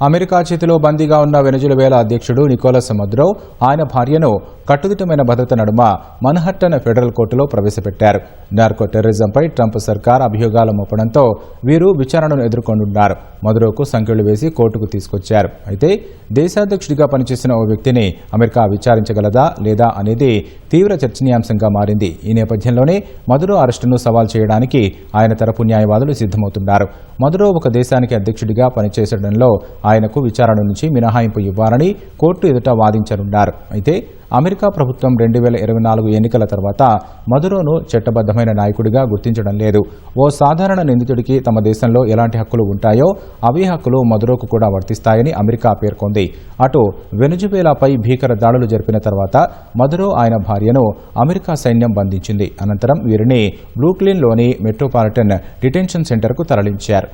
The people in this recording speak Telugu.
అమెరికా చేతిలో బందీగా ఉన్న వెనెజులవేలా అధ్యక్షుడు నికోలస్ మదురో ఆయన భార్యను కట్టుదిట్టమైన భద్రత నడుమ మన్హట్టన్ ఫెడరల్ కోర్టులో ప్రవేశపెట్టారు. నార్కో టెర్రరిజంపై ట్రంప్ సర్కార్ అభియోగాలు మోపడంతో వీరు విచారణను ఎదుర్కొంటున్నారు. మదురోకు సంఖ్యలు వేసి కోర్టుకు తీసుకొచ్చారు. అయితే దేశాధ్యక్షుడిగా పనిచేసిన ఓ వ్యక్తిని అమెరికా విచారించగలదా లేదా అనేది తీవ్ర చర్చనీయాంశంగా మారింది. ఈ నేపథ్యంలోనే మదురో అరెస్టును సవాల్ చేయడానికి ఆయన తరపు న్యాయవాదులు సిద్ధమవుతున్నారు. మదురో ఒక దేశానికి అధ్యక్షుడిగా పనిచేసడంలో ఆయనకు విచారణ నుంచి మినహాయింపు ఇవ్వాలని కోర్టు ఎదుట వాదించనున్నారు. అయితే అమెరికా ప్రభుత్వం 2024 ఎన్నికల తర్వాత మదురోను చట్టబద్దమైన నాయకుడిగా గుర్తించడం లేదు. ఓ సాధారణ నిందితుడికి తమ దేశంలో ఎలాంటి హక్కులు ఉంటాయో అవే హక్కులు మదురోకు కూడా వర్తిస్తాయని అమెరికా పేర్కొంది. అటు వెనెజువేలాపై భీకర దాడులు జరిపిన తర్వాత మదురో ఆయన భార్యను అమెరికా సైన్యం బంధించింది. అనంతరం వీరిని బ్రూక్లిన్లోని మెట్రోపాలిటన్ డిటెన్షన్ సెంటర్కు తరలించారు.